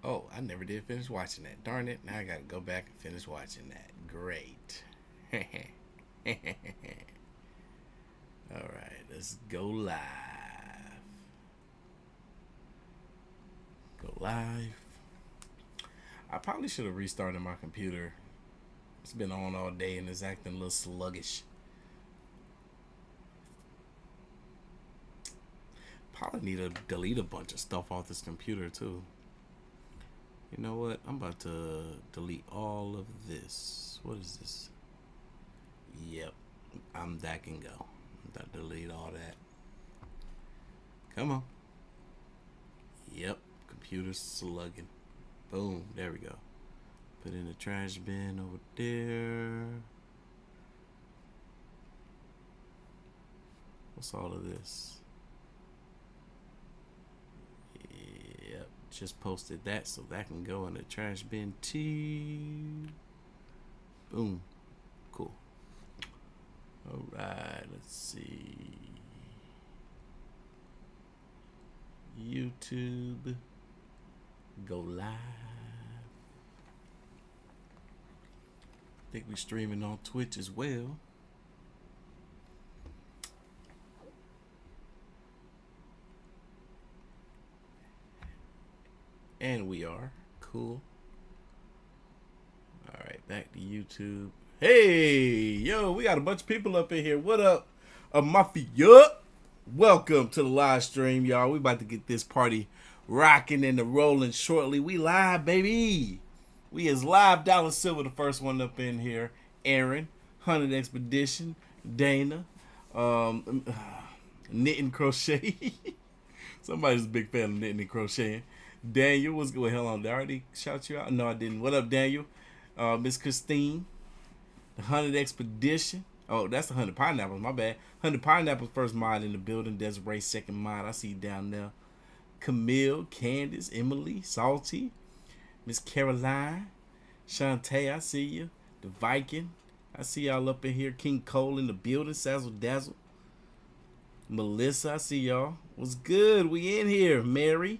Oh, I never did finish watching that. Darn it. Now I gotta go back and finish watching that. Great. Alright, let's go live. Go live. I probably should have restarted my computer. It's been on all day and it's acting a little sluggish. Probably need to delete a bunch of stuff off this computer too. You know what? I'm about to delete all of this. What is this? Yep. That can go. I'm about to delete all that. Come on. Yep. Computer's slugging. Boom. There we go. Put in the trash bin over there. What's all of this? Yep. Just posted that so that can go in the trash bin too. Boom. Cool. Alright, let's see. YouTube. Go live. I think we're streaming on Twitch as well. And we are. Cool. Alright, back to YouTube. Hey, yo, we got a bunch of people up in here. What up, Mafia? Welcome to the live stream, y'all. We about to get this party rocking and rolling shortly. We live, baby. We is live. Dollar Silver, the first one up in here. Aaron, 100 Expedition, Dana, knitting crochet. Somebody's a big fan of knitting and crocheting. Daniel, what's good? Hell on, did I already shout you out? No, I didn't. What up, Daniel? Miss Christine, the 100 Expedition. Oh, that's the 100 Pineapples, my bad. 100 Pineapples first mod in the building. Desiree second mod. I see you down there. Camille, Candace, Emily, Salty, Miss Caroline, Shantae, I see you. The Viking, I see y'all up in here. King Cole in the building. Sazzle Dazzle. Melissa, I see y'all. What's good? We in here. Mary,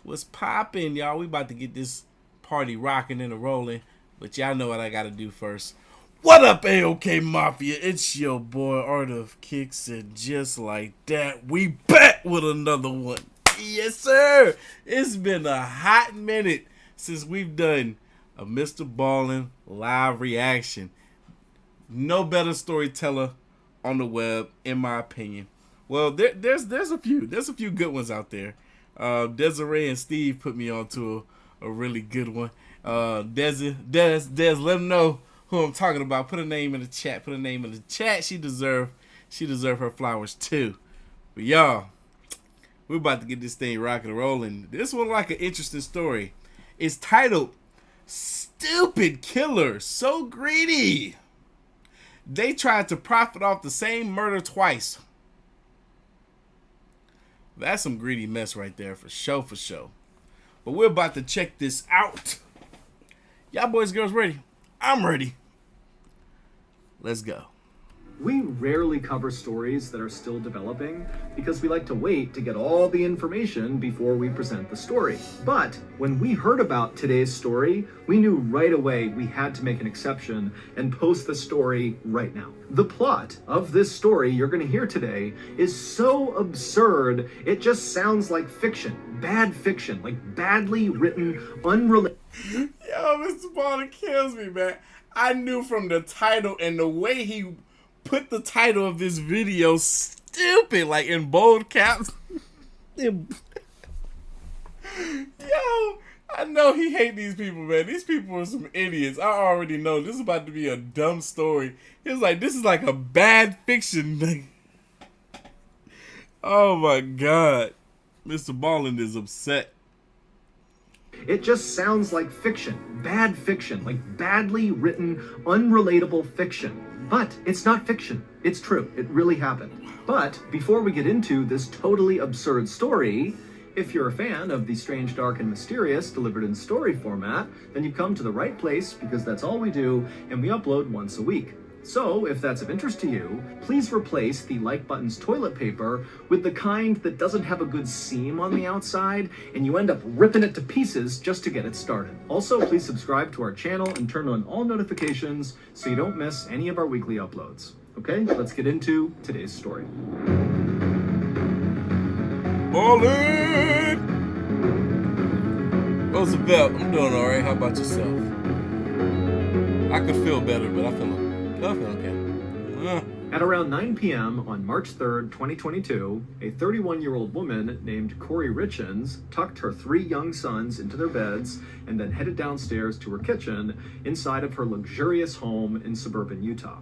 what's poppin', y'all? We about to get this party rocking and rolling. But y'all know what I gotta do first. What up, AOK Mafia? It's your boy Artofkickz, and just like that, we back with another one. Yes, sir. It's been a hot minute since we've done a Mr. Ballin live reaction. No better storyteller on the web, in my opinion. Well, there's a few good ones out there. Desiree and Steve put me onto a really good one. Des, let them know who I'm talking about. Put a name in the chat. Put a name in the chat. She deserve her flowers too. But y'all, we're about to get this thing rocking and rolling. This one like an interesting story. It's titled "Stupid Killer So Greedy They Tried to Profit Off the Same Murder Twice." That's some greedy mess right there, for sure, for sure. But we're about to check this out. Y'all boys, girls ready? I'm ready. Let's go. We rarely cover stories that are still developing because we like to wait to get all the information before we present the story. But when we heard about today's story, we knew right away we had to make an exception and post the story right now. The plot of this story you're going to hear today is so absurd, it just sounds like fiction. Bad fiction, like badly written, unrelated. Yo, Mr. Bonner kills me, man. I knew from the title and the way he put the title of this video, stupid, like in bold caps. Yo, I know he hate these people, man. These people are some idiots. I already know this is about to be a dumb story. It's like, this is like a bad fiction. Oh my God. Mr. Ballin is upset. It just sounds like fiction. Bad fiction, like badly written, unrelatable fiction. But it's not fiction. It's true. It really happened. But before we get into this totally absurd story, if you're a fan of the strange, dark, and mysterious delivered in story format, then you've come to the right place because that's all we do, and we upload once a week. So, if that's of interest to you, please replace the like button's toilet paper with the kind that doesn't have a good seam on the outside, and you end up ripping it to pieces just to get it started. Also, please subscribe to our channel and turn on all notifications so you don't miss any of our weekly uploads. Okay, let's get into today's story. Ballin'! Roosevelt, I'm doing all right. How about yourself? I could feel better, but I feel okay. At around 9 p.m. on March 3rd, 2022, a 31-year-old woman named Corey Richens tucked her 3 young sons into their beds and then headed downstairs to her kitchen inside of her luxurious home in suburban Utah.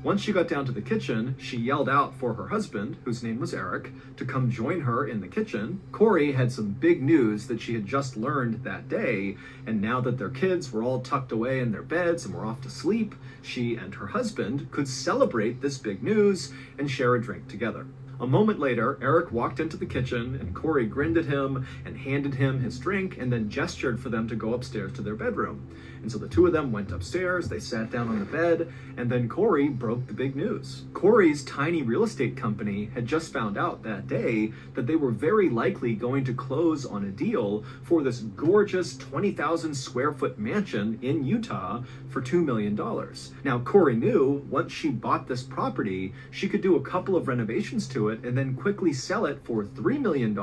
Once she got down to the kitchen, she yelled out for her husband, whose name was Eric, to come join her in the kitchen. Corey had some big news that she had just learned that day, and now that their kids were all tucked away in their beds and were off to sleep, she and her husband could celebrate this big news and share a drink together. A moment later, Eric walked into the kitchen and Corey grinned at him and handed him his drink and then gestured for them to go upstairs to their bedroom. And so the two of them went upstairs, they sat down on the bed, and then Corey broke the big news. Corey's tiny real estate company had just found out that day that they were very likely going to close on a deal for this gorgeous 20,000 square foot mansion in Utah for $2 million. Now, Corey knew once she bought this property, she could do a couple of renovations to it and then quickly sell it for $3 million,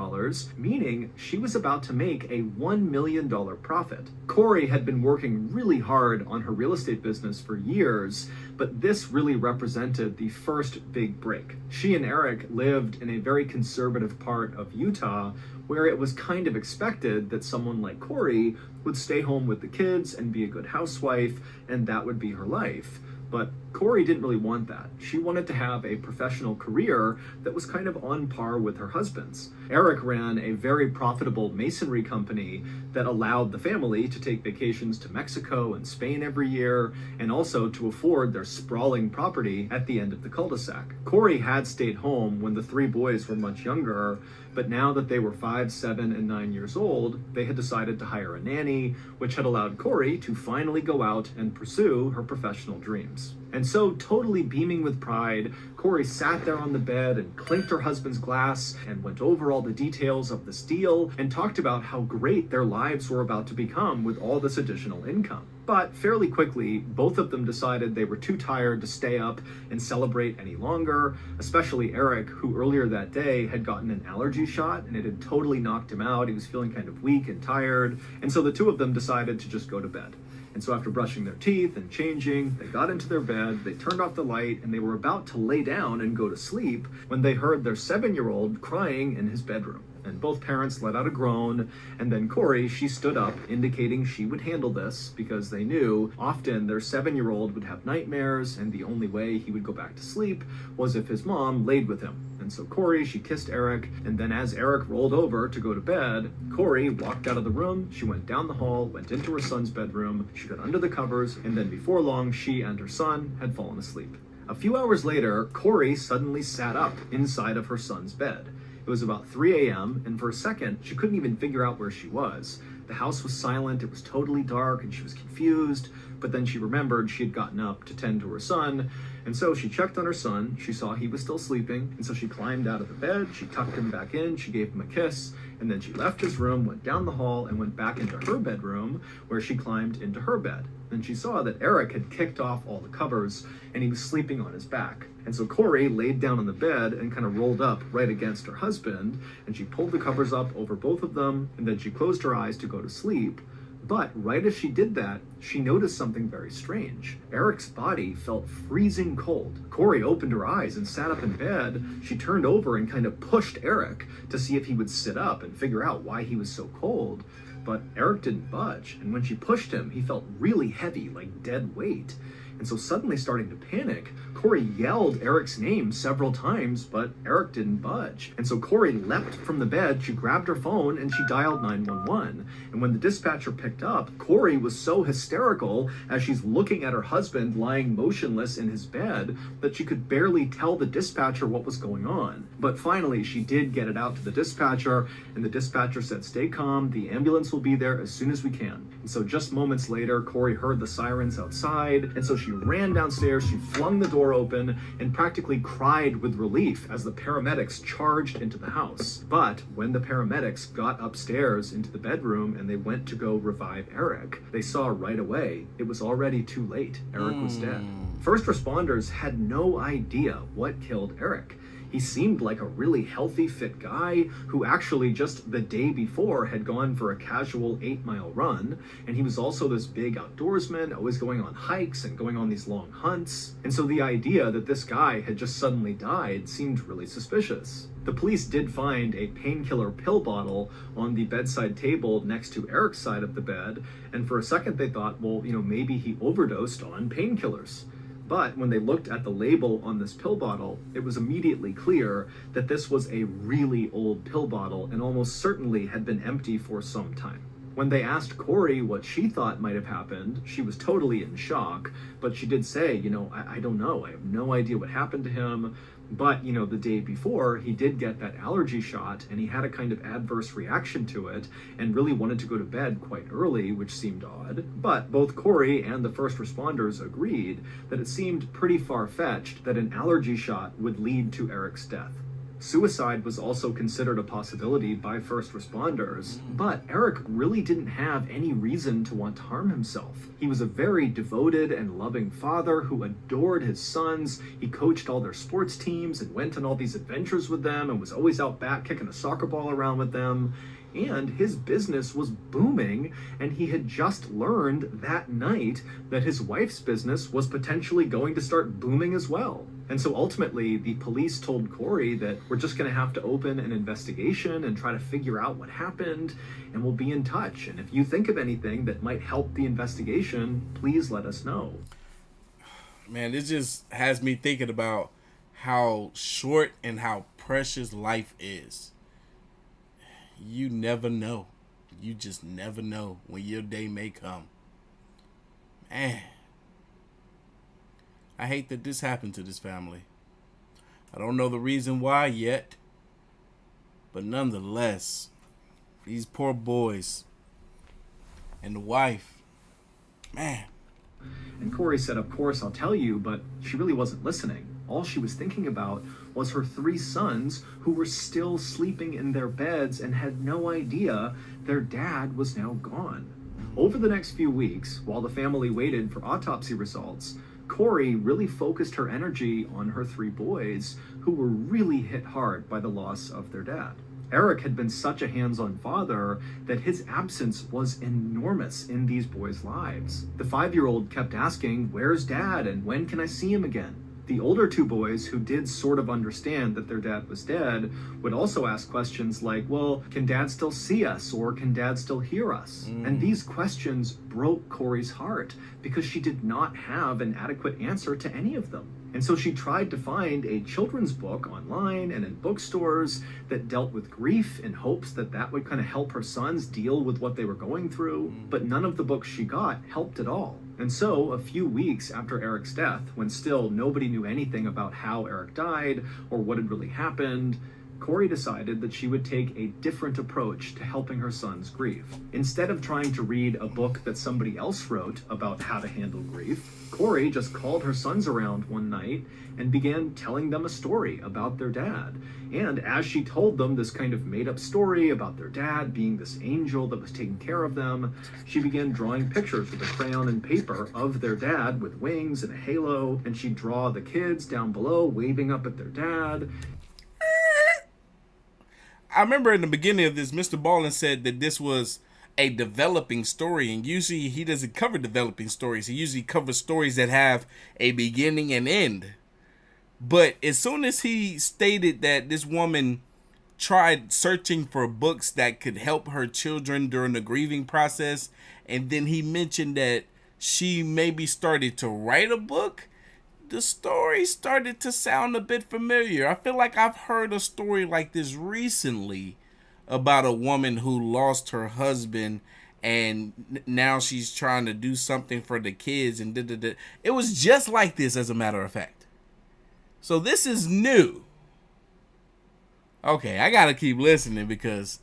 meaning she was about to make a $1 million profit. Corey had been working really hard on her real estate business for years, but this really represented the first big break. She and Eric lived in a very conservative part of Utah where it was kind of expected that someone like Corey would stay home with the kids and be a good housewife, and that would be her life. But Corey didn't really want that. She wanted to have a professional career that was kind of on par with her husband's. Eric ran a very profitable masonry company that allowed the family to take vacations to Mexico and Spain every year, and also to afford their sprawling property at the end of the cul-de-sac. Corey had stayed home when the 3 boys were much younger, but now that they were 5, 7, and 9 years old, they had decided to hire a nanny, which had allowed Corey to finally go out and pursue her professional dreams. And so, totally beaming with pride, Corey sat there on the bed and clinked her husband's glass and went over all the details of this deal and talked about how great their lives were about to become with all this additional income. But fairly quickly, both of them decided they were too tired to stay up and celebrate any longer, especially Eric, who earlier that day had gotten an allergy shot and it had totally knocked him out. He was feeling kind of weak and tired, and so the two of them decided to just go to bed. And so after brushing their teeth and changing, they got into their bed, they turned off the light, and they were about to lay down and go to sleep when they heard their 7-year-old crying in his bedroom. And both parents let out a groan, and then Corey, she stood up, indicating she would handle this because they knew often their 7-year-old would have nightmares, and the only way he would go back to sleep was if his mom laid with him. And so Corey, she kissed Eric, and then as Eric rolled over to go to bed, Corey walked out of the room, she went down the hall, went into her son's bedroom, she got under the covers, and then before long, she and her son had fallen asleep. A few hours later, Corey suddenly sat up inside of her son's bed. It was about 3 a.m., and for a second, she couldn't even figure out where she was. The house was silent, it was totally dark, and she was confused, but then she remembered she had gotten up to tend to her son, and so she checked on her son, she saw he was still sleeping, and so she climbed out of the bed, she tucked him back in, she gave him a kiss, and then she left his room, went down the hall, and went back into her bedroom, where she climbed into her bed. Then she saw that Eric had kicked off all the covers, and he was sleeping on his back. And so Corey laid down on the bed and kind of rolled up right against her husband, and she pulled the covers up over both of them, and then she closed her eyes to go to sleep. But right as she did that, she noticed something very strange. Eric's body felt freezing cold. Corey opened her eyes and sat up in bed. She turned over and kind of pushed Eric to see if he would sit up and figure out why he was so cold. But Eric didn't budge, and when she pushed him, he felt really heavy, like dead weight. And so suddenly starting to panic, Corey yelled Eric's name several times, but Eric didn't budge. And so Corey leapt from the bed, she grabbed her phone, and she dialed 911. And when the dispatcher picked up, Corey was so hysterical as she's looking at her husband lying motionless in his bed that she could barely tell the dispatcher what was going on. But finally, she did get it out to the dispatcher, and the dispatcher said, "Stay calm, the ambulance will be there as soon as we can." And so just moments later, Corey heard the sirens outside, and so she ran downstairs, she flung the door open, and practically cried with relief as the paramedics charged into the house. But when the paramedics got upstairs into the bedroom and they went to go revive Eric, they saw right away it was already too late. Eric was dead. First responders had no idea what killed Eric. He seemed like a really healthy, fit guy who actually just the day before had gone for a casual 8-mile run. And he was also this big outdoorsman, always going on hikes and going on these long hunts. And so the idea that this guy had just suddenly died seemed really suspicious. The police did find a painkiller pill bottle on the bedside table next to Eric's side of the bed. And for a second they thought, well, maybe he overdosed on painkillers. But when they looked at the label on this pill bottle, it was immediately clear that this was a really old pill bottle and almost certainly had been empty for some time. When they asked Corey what she thought might have happened, she was totally in shock, but she did say, I don't know. I have no idea what happened to him. But, the day before, he did get that allergy shot and he had a kind of adverse reaction to it and really wanted to go to bed quite early, which seemed odd. But both Corey and the first responders agreed that it seemed pretty far-fetched that an allergy shot would lead to Eric's death. Suicide was also considered a possibility by first responders, but Eric really didn't have any reason to want to harm himself. He was a very devoted and loving father who adored his sons. He coached all their sports teams and went on all these adventures with them and was always out back kicking a soccer ball around with them. And his business was booming, and he had just learned that night that his wife's business was potentially going to start booming as well. And so ultimately, the police told Corey that we're just going to have to open an investigation and try to figure out what happened, and we'll be in touch. And if you think of anything that might help the investigation, please let us know. Man, this just has me thinking about how short and how precious life is. You never know. You just never know when your day may come. Man. I hate that this happened to this family. I don't know the reason why yet. But nonetheless, these poor boys and the wife. Man. And Corey said, of course, I'll tell you, but she really wasn't listening. All she was thinking about was her 3 sons who were still sleeping in their beds and had no idea their dad was now gone. Over the next few weeks, while the family waited for autopsy results, Corey really focused her energy on her 3 boys who were really hit hard by the loss of their dad. Eric had been such a hands-on father that his absence was enormous in these boys' lives. The 5-year-old kept asking, "Where's Dad and when can I see him again?" The older 2 boys, who did sort of understand that their dad was dead, would also ask questions like, well, can Dad still see us or can Dad still hear us? And these questions broke Corey's heart because she did not have an adequate answer to any of them. And so she tried to find a children's book online and in bookstores that dealt with grief in hopes that that would kind of help her sons deal with what they were going through. But none of the books she got helped at all. And so a few weeks after Eric's death, when still nobody knew anything about how Eric died or what had really happened, Corey decided that she would take a different approach to helping her sons grieve. Instead of trying to read a book that somebody else wrote about how to handle grief, Corey just called her sons around one night and began telling them a story about their dad. And as she told them this kind of made-up story about their dad being this angel that was taking care of them, she began drawing pictures with a crayon and paper of their dad with wings and a halo, and she'd draw the kids down below waving up at their dad. I remember in the beginning of this, Mr. Ballin said that this was a developing story, and usually he doesn't cover developing stories. He usually covers stories that have a beginning and end. But as soon as he stated that this woman tried searching for books that could help her children during the grieving process, and then he mentioned that she maybe started to write a book, the story started to sound a bit familiar. I feel like I've heard a story like this recently about a woman who lost her husband and now she's trying to do something for the kids and It was just like this, as a matter of fact. So this is new. Okay, I gotta keep listening because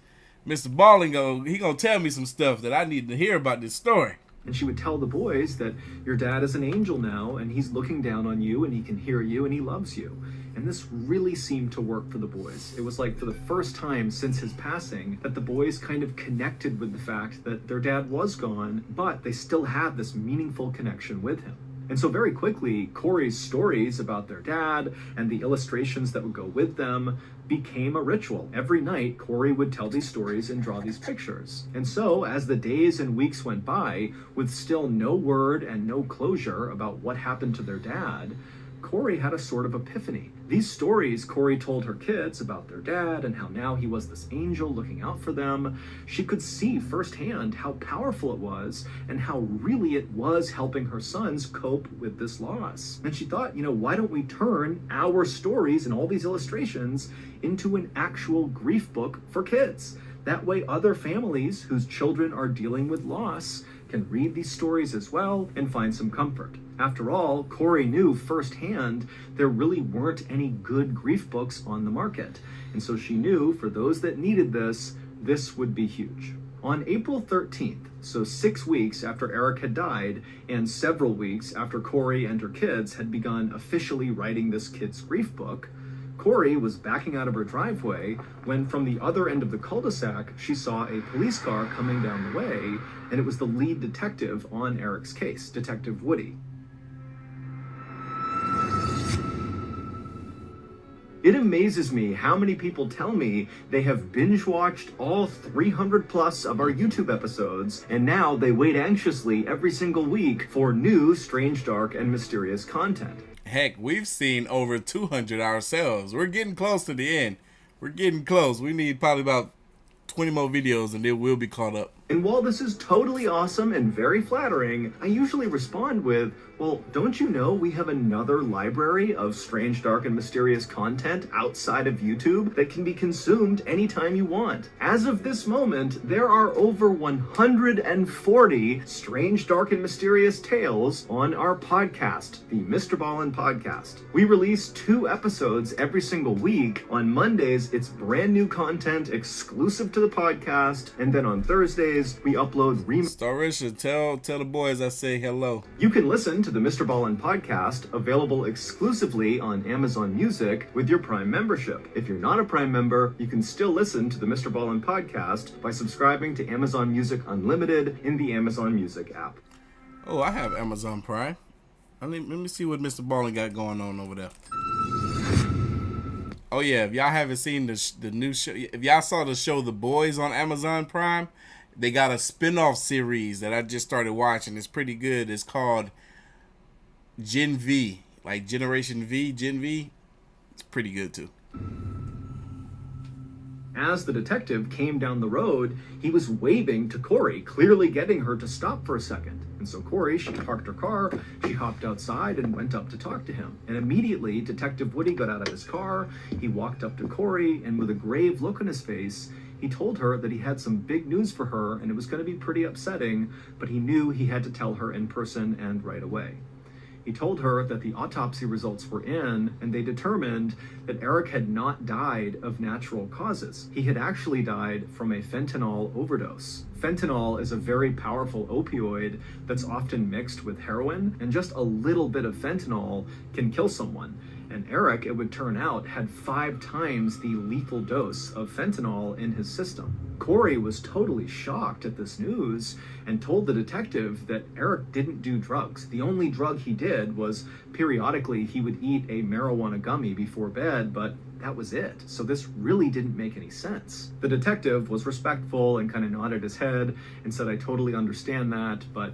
Mr. Balling he gonna tell me some stuff that I need to hear about this story. And she would tell the boys that your dad is an angel now, and he's looking down on you, and he can hear you, and he loves you. And this really seemed to work for the boys. It was like for the first time since his passing that the boys kind of connected with the fact that their dad was gone, but they still had this meaningful connection with him. And so very quickly, Corey's stories about their dad and the illustrations that would go with them became a ritual. Every night, Corey would tell these stories and draw these pictures. And so, as the days and weeks went by, with still no word and no closure about what happened to their dad, Corey had a sort of epiphany. These stories Corey told her kids about their dad and how now he was this angel looking out for them, she could see firsthand how powerful it was and how really it was helping her sons cope with this loss. And she thought, why don't we turn our stories and all these illustrations into an actual grief book for kids? That way other families whose children are dealing with loss can read these stories as well and find some comfort. After all, Corey knew firsthand there really weren't any good grief books on the market. And so she knew for those that needed this, this would be huge. On April 13th, so 6 weeks after Eric had died, and several weeks after Corey and her kids had begun officially writing this kid's grief book, Corey was backing out of her driveway when from the other end of the cul-de-sac, she saw a police car coming down the way, and it was the lead detective on Eric's case, Detective Woody. It amazes me how many people tell me they have binge-watched all 300 plus of our YouTube episodes, and now they wait anxiously every single week for new strange, dark, and mysterious content. Heck, we've seen over 200 ourselves. We're getting close to the end. We're getting close. We need probably about 20 more videos and then we'll be caught up. And while this is totally awesome and very flattering, I usually respond with, well, don't you know we have another library of strange, dark, and mysterious content outside of YouTube that can be consumed anytime you want? As of this moment, there are over 140 strange, dark, and mysterious tales on our podcast, the Mr. Ballin Podcast. We release 2 episodes every single week. On Mondays, it's brand new content exclusive to the podcast, and then on Thursdays, we upload Starisha, tell the boys I say hello. You can listen to the Mr. Ballin Podcast, available exclusively on Amazon Music with your Prime membership. If you're not a Prime member, you can still listen to the Mr. Ballin Podcast by subscribing to Amazon Music Unlimited in the Amazon Music app. Oh, I have Amazon Prime. Let me see what Mr. Ballin got going on over there. Oh yeah, if y'all haven't seen the new show, if y'all saw the show The Boys on Amazon Prime, they got a spin-off series that I just started watching. It's pretty good. It's called Gen V, like Generation V, Gen V. It's pretty good too. As the detective came down the road, he was waving to Corey, clearly getting her to stop for a second. And so Corey, she parked her car, she hopped outside and went up to talk to him. And immediately, Detective Woody got out of his car, he walked up to Corey, and with a grave look on his face, he told her that he had some big news for her and it was going to be pretty upsetting, but he knew he had to tell her in person and right away. He told her that the autopsy results were in, and they determined that Eric had not died of natural causes. He had actually died from a fentanyl overdose. Fentanyl is a very powerful opioid that's often mixed with heroin, and just a little bit of fentanyl can kill someone. And Eric, it would turn out, had 5 times the lethal dose of fentanyl in his system. Corey was totally shocked at this news and told the detective that Eric didn't do drugs. The only drug he did was periodically he would eat a marijuana gummy before bed, but that was it. So this really didn't make any sense. The detective was respectful and kind of nodded his head and said, I totally understand that, but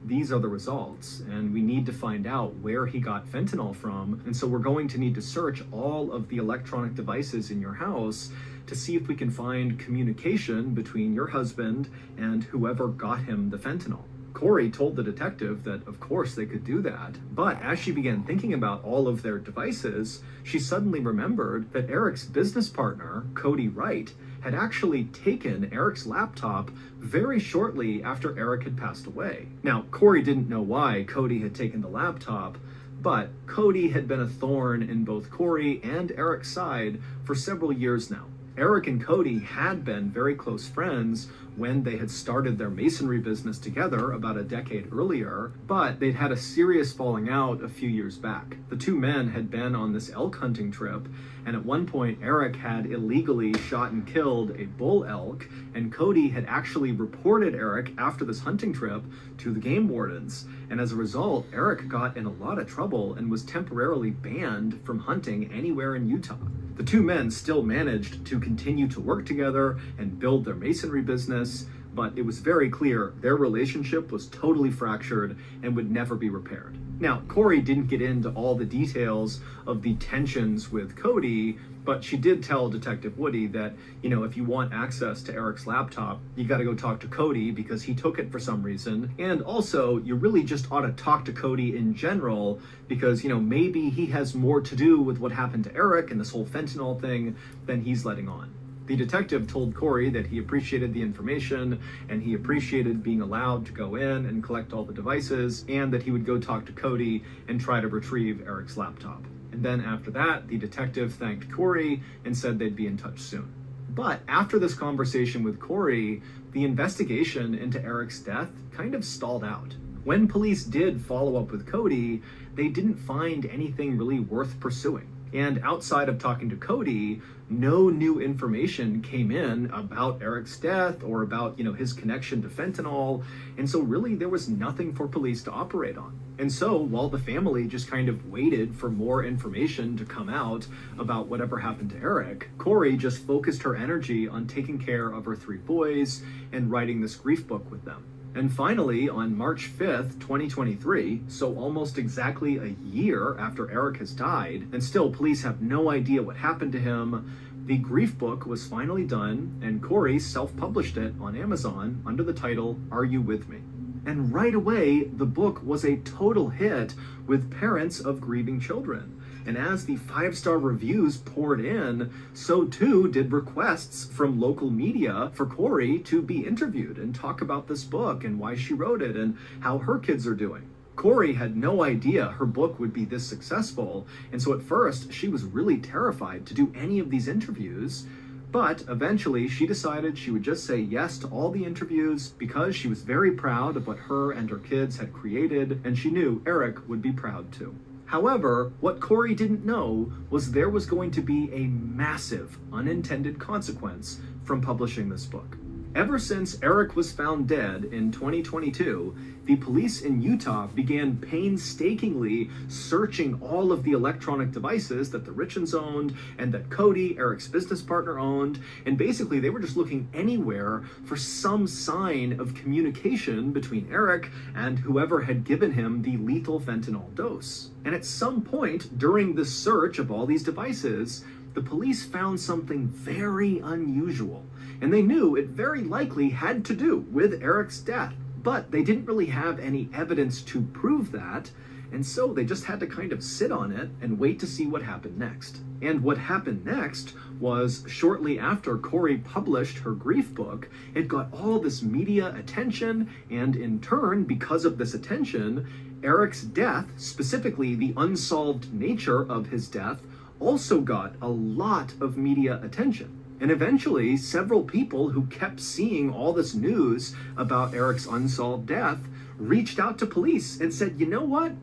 these are the results, and we need to find out where he got fentanyl from, and so we're going to need to search all of the electronic devices in your house to see if we can find communication between your husband and whoever got him the fentanyl. Corey told the detective that of course they could do that, but as she began thinking about all of their devices, she suddenly remembered that Eric's business partner, Cody Wright, had actually taken Eric's laptop very shortly after Eric had passed away. Now, Corey didn't know why Cody had taken the laptop, but Cody had been a thorn in both Corey and Eric's side for several years now. Eric and Cody had been very close friends when they had started their masonry business together about a decade earlier, but they'd had a serious falling out a few years back. The two men had been on this elk hunting trip, and at one point Eric had illegally shot and killed a bull elk, and Cody had actually reported Eric after this hunting trip to the game wardens. And as a result, Eric got in a lot of trouble and was temporarily banned from hunting anywhere in Utah. The two men still managed to continue to work together and build their masonry business, but it was very clear their relationship was totally fractured and would never be repaired. Now, Corey didn't get into all the details of the tensions with Cody, but she did tell Detective Woody that, if you want access to Eric's laptop, you got to go talk to Cody because he took it for some reason. And also, you really just ought to talk to Cody in general because, maybe he has more to do with what happened to Eric and this whole fentanyl thing than he's letting on. The detective told Corey that he appreciated the information and he appreciated being allowed to go in and collect all the devices, and that he would go talk to Cody and try to retrieve Eric's laptop. And then after that, the detective thanked Corey and said they'd be in touch soon. But after this conversation with Corey, the investigation into Eric's death kind of stalled out. When police did follow up with Cody, they didn't find anything really worth pursuing. And outside of talking to Cody, no new information came in about Eric's death or about, his connection to fentanyl. And so really there was nothing for police to operate on. And so while the family just kind of waited for more information to come out about whatever happened to Eric, Corey just focused her energy on taking care of her three boys and writing this grief book with them. And finally, on March 5th, 2023, so almost exactly a year after Eric has died, and still police have no idea what happened to him, the grief book was finally done, and Corey self-published it on Amazon under the title, Are You With Me? And right away, the book was a total hit with parents of grieving children. And as the 5-star reviews poured in, so too did requests from local media for Corey to be interviewed and talk about this book and why she wrote it and how her kids are doing. Corey had no idea her book would be this successful, and so at first she was really terrified to do any of these interviews, but eventually she decided she would just say yes to all the interviews because she was very proud of what her and her kids had created, and she knew Eric would be proud too. However, what Corey didn't know was there was going to be a massive unintended consequence from publishing this book. Ever since Eric was found dead in 2022, the police in Utah began painstakingly searching all of the electronic devices that the Richens owned and that Cody, Eric's business partner, owned. And basically, they were just looking anywhere for some sign of communication between Eric and whoever had given him the lethal fentanyl dose. And at some point during the search of all these devices, the police found something very unusual. And they knew it very likely had to do with Eric's death. But they didn't really have any evidence to prove that, and so they just had to kind of sit on it and wait to see what happened next. And what happened next was shortly after Corey published her grief book, it got all this media attention, and in turn, because of this attention, Eric's death, specifically the unsolved nature of his death, also got a lot of media attention. And eventually, several people who kept seeing all this news about Eric's unsolved death reached out to police and said, you know what?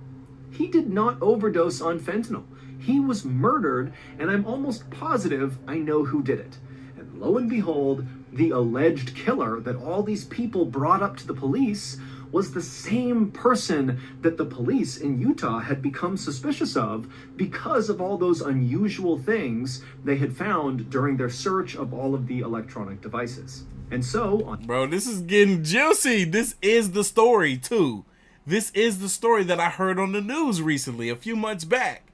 He did not overdose on fentanyl. He was murdered, and I'm almost positive I know who did it. And lo and behold, the alleged killer that all these people brought up to the police was the same person that the police in Utah had become suspicious of because of all those unusual things they had found during their search of all of the electronic devices. And so... Bro, this is getting juicy. This is the story, too. This is the story that I heard on the news recently, a few months back.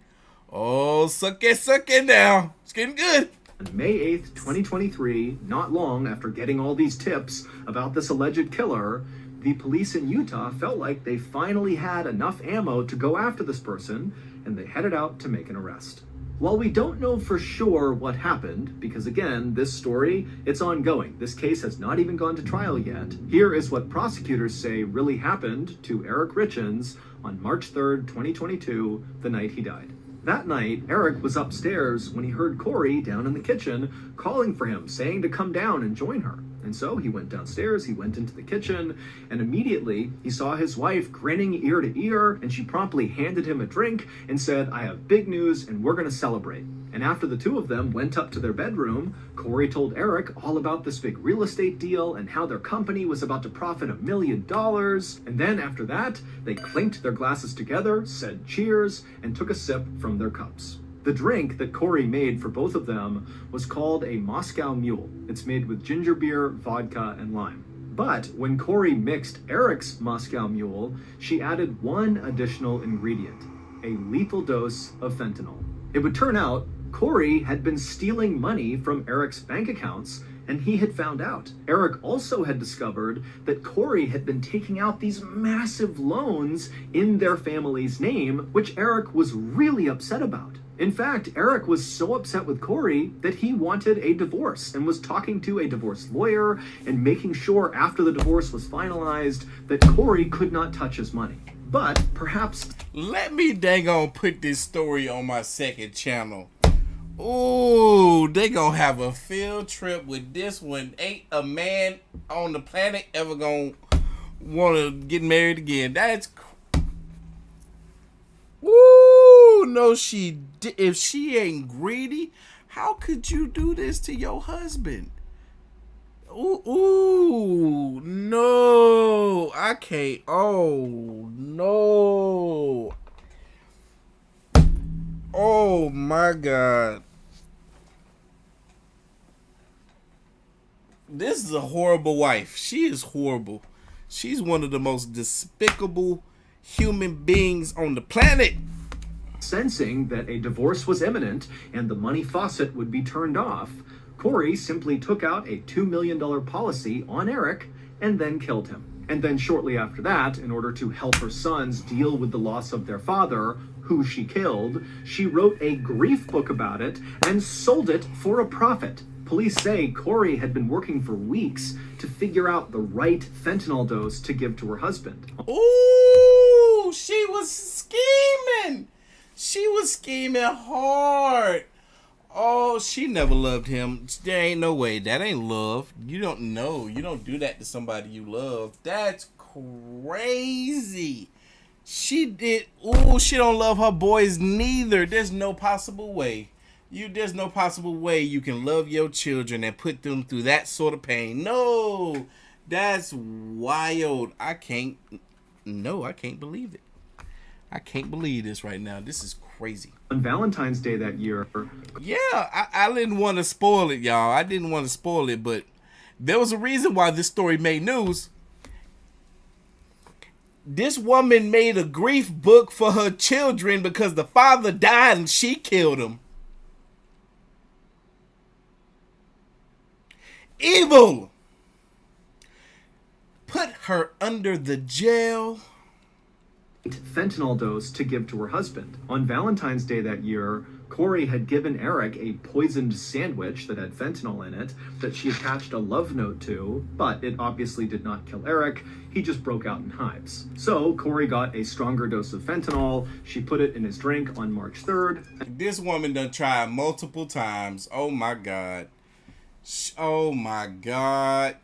Oh, suck it now. It's getting good. On May 8th, 2023, not long after getting all these tips about this alleged killer, the police in Utah felt like they finally had enough ammo to go after this person, and they headed out to make an arrest. While we don't know for sure what happened, because again, this story, it's ongoing. This case has not even gone to trial yet. Here is what prosecutors say really happened to Eric Richens on March 3rd, 2022, the night he died. That night, Eric was upstairs when he heard Corey down in the kitchen calling for him, saying to come down and join her. And so he went downstairs, he went into the kitchen, and immediately he saw his wife grinning ear to ear, and she promptly handed him a drink and said, "I have big news and we're going to celebrate." And after the two of them went up to their bedroom, Corey told Eric all about this big real estate deal and how their company was about to profit $1 million. And then after that, they clinked their glasses together, said cheers, and took a sip from their cups. The drink that Corey made for both of them was called a Moscow Mule. It's made with ginger beer, vodka, and lime. But when Corey mixed Eric's Moscow Mule, she added one additional ingredient, a lethal dose of fentanyl. It would turn out Corey had been stealing money from Eric's bank accounts, and he had found out. Eric also had discovered that Corey had been taking out these massive loans in their family's name, which Eric was really upset about. In fact, Eric was so upset with Corey that he wanted a divorce and was talking to a divorce lawyer and making sure after the divorce was finalized that Corey could not touch his money. But perhaps... Let me dang on put this story on my second channel. Ooh, they gonna have a field trip with this one. Ain't a man on the planet ever gonna wanna get married again. That's ooh, no, if she ain't greedy, how could you do this to your husband? Ooh, no, I can't. Oh, no. Oh, my God. This is a horrible wife. She is horrible. She's one of the most despicable human beings on the planet. Sensing that a divorce was imminent and the money faucet would be turned off, Corey simply took out a $2 million policy on Eric and then killed him. And then shortly after that, in order to help her sons deal with the loss of their father, who she killed, she wrote a grief book about it and sold it for a profit. Police say Corey had been working for weeks to figure out the right fentanyl dose to give to her husband. Ooh, she was scheming. She was scheming hard. Oh, she never loved him. There ain't no way. That ain't love. You don't know. You don't do that to somebody you love. That's crazy. She did. Ooh, she don't love her boys neither. There's no possible way. There's no possible way you can love your children and put them through that sort of pain. No, that's wild. I can't believe it. I can't believe this right now. This is crazy. On Valentine's Day that year. Yeah, I didn't want to spoil it, y'all. I didn't want to spoil it, but there was a reason why this story made news. This woman made a grief book for her children because the father died and she killed him. Evil. Put her under the jail. Fentanyl dose to give to her husband. On Valentine's Day that year, Corey had given Eric a poisoned sandwich that had fentanyl in it that she attached a love note to, but it obviously did not kill Eric. He just broke out in hives. So Corey got a stronger dose of fentanyl. She put it in his drink on March 3rd. This woman done tried multiple times. Oh my God. Oh my God.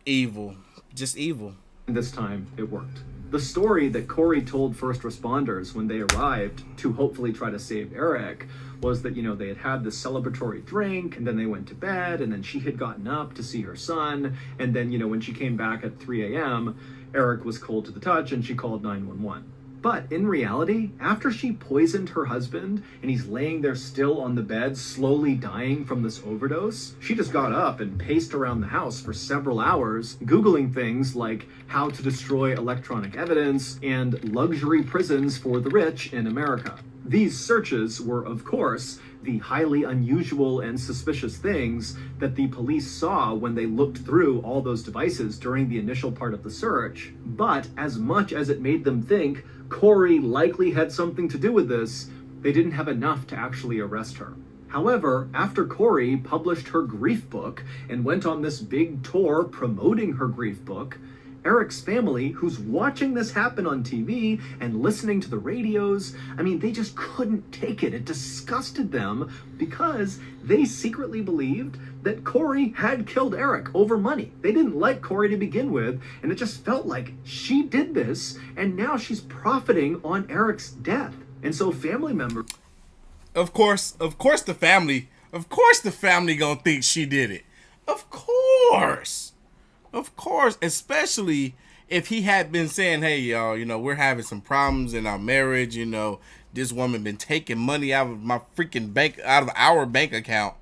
Evil. Just evil. And this time it worked. The story that Corey told first responders when they arrived to hopefully try to save Eric was that, they had had this celebratory drink and then they went to bed and then she had gotten up to see her son. And then, when she came back at 3 a.m., Eric was cold to the touch and she called 911. But in reality, after she poisoned her husband and he's laying there still on the bed, slowly dying from this overdose, she just got up and paced around the house for several hours, Googling things like how to destroy electronic evidence and luxury prisons for the rich in America. These searches were, of course, the highly unusual and suspicious things that the police saw when they looked through all those devices during the initial part of the search. But as much as it made them think Corey likely had something to do with this, they didn't have enough to actually arrest her. However, after Corey published her grief book and went on this big tour promoting her grief book, Eric's family, who's watching this happen on TV and listening to the radios, I mean, they just couldn't take it. It disgusted them because they secretly believed that Corey had killed Eric over money. They didn't like Corey to begin with, and it just felt like she did this, and now she's profiting on Eric's death. And so family members... Of course the family gonna think she did it. Of course, especially if he had been saying, hey, y'all, you know, we're having some problems in our marriage. You know, this woman been taking money out of my freaking bank, out of our bank account.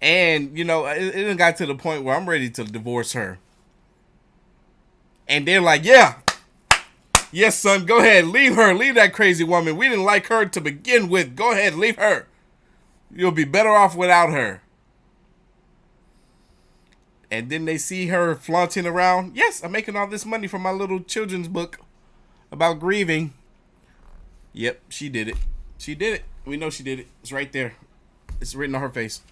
And, you know, it got to the point where I'm ready to divorce her. And they're like, yeah, yes, son, go ahead. Leave her. Leave that crazy woman. We didn't like her to begin with. Go ahead. Leave her. You'll be better off without her. And then they see her flaunting around. Yes, I'm making all this money from my little children's book about grieving. Yep, she did it. She did it. We know she did it. It's right there. It's written on her face.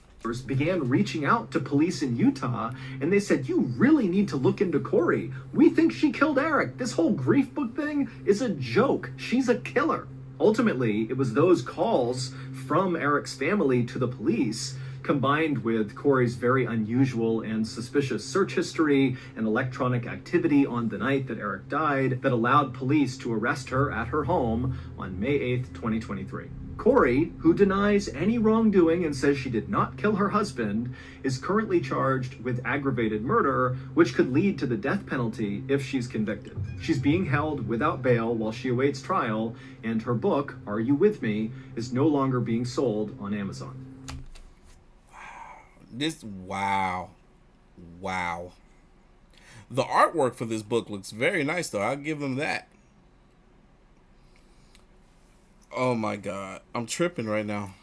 Began reaching out to police in Utah, and they said, you really need to look into Corey. We think she killed Eric. This whole grief book thing is a joke. She's a killer. Ultimately, it was those calls from Eric's family to the police, combined with Corey's very unusual and suspicious search history and electronic activity on the night that Eric died, that allowed police to arrest her at her home on May 8th, 2023. Corey, who denies any wrongdoing and says she did not kill her husband, is currently charged with aggravated murder, which could lead to the death penalty if she's convicted. She's being held without bail while she awaits trial, and her book, Are You With Me?, is no longer being sold on Amazon. Wow. The artwork for this book looks very nice, though. I'll give them that. Oh my God. I'm tripping right now.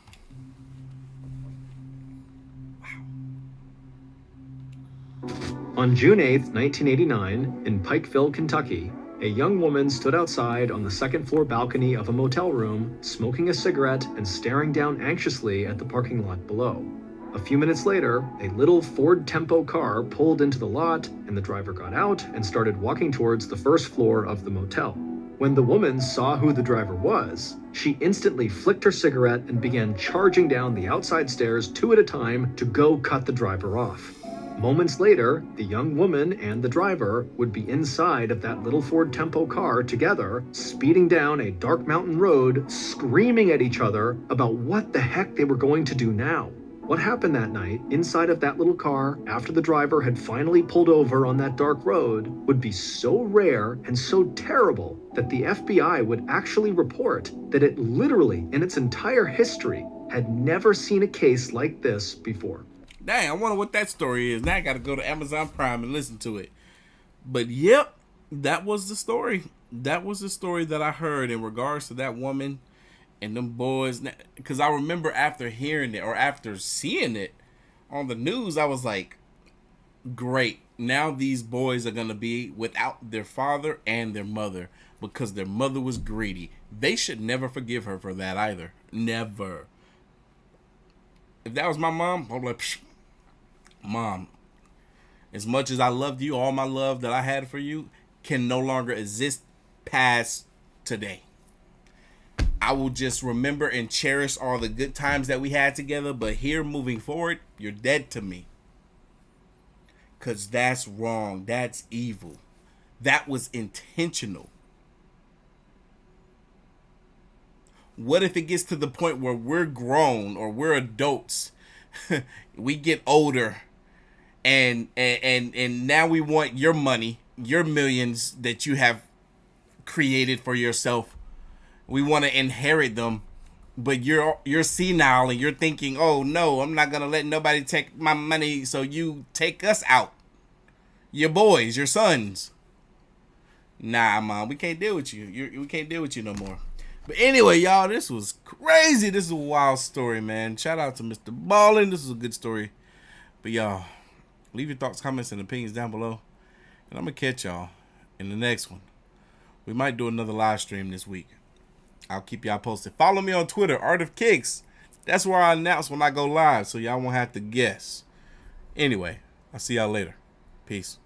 On June 8th, 1989, in Pikeville, Kentucky, a young woman stood outside on the second-floor balcony of a motel room, smoking a cigarette and staring down anxiously at the parking lot below. A few minutes later, a little Ford Tempo car pulled into the lot, and the driver got out and started walking towards the first floor of the motel. When the woman saw who the driver was, she instantly flicked her cigarette and began charging down the outside stairs 2 at a time to go cut the driver off. Moments later, the young woman and the driver would be inside of that little Ford Tempo car together, speeding down a dark mountain road, screaming at each other about what the heck they were going to do now. What happened that night inside of that little car after the driver had finally pulled over on that dark road would be so rare and so terrible that the FBI would actually report that it literally, in its entire history, had never seen a case like this before. Dang, I wonder what that story is. Now I gotta go to Amazon Prime and listen to it. But yep, that was the story. That was the story that I heard in regards to that woman and them boys. Because I remember after hearing it or after seeing it on the news, I was like, great. Now these boys are gonna be without their father and their mother because their mother was greedy. They should never forgive her for that either. Never. If that was my mom, I'd be like, psh, Mom, as much as I loved you, all my love that I had for you can no longer exist past today. I will just remember and cherish all the good times that we had together, but here moving forward, you're dead to me. Because that's wrong. That's evil. That was intentional. What if it gets to the point where we're grown or we're adults, we get older, and now we want your money, your millions that you have created for yourself. We want to inherit them, but you're senile and you're thinking, oh no, I'm not gonna let nobody take my money, so you take us out, your boys, your sons. Nah, Mom, we can't deal with you. We can't deal with you no more. But anyway, y'all, this was crazy. This is a wild story, man. Shout out to Mr. Ballin. This is a good story. But y'all, leave your thoughts, comments, and opinions down below. And I'm going to catch y'all in the next one. We might do another live stream this week. I'll keep y'all posted. Follow me on Twitter, Artofkickz. That's where I announce when I go live, so y'all won't have to guess. Anyway, I'll see y'all later. Peace.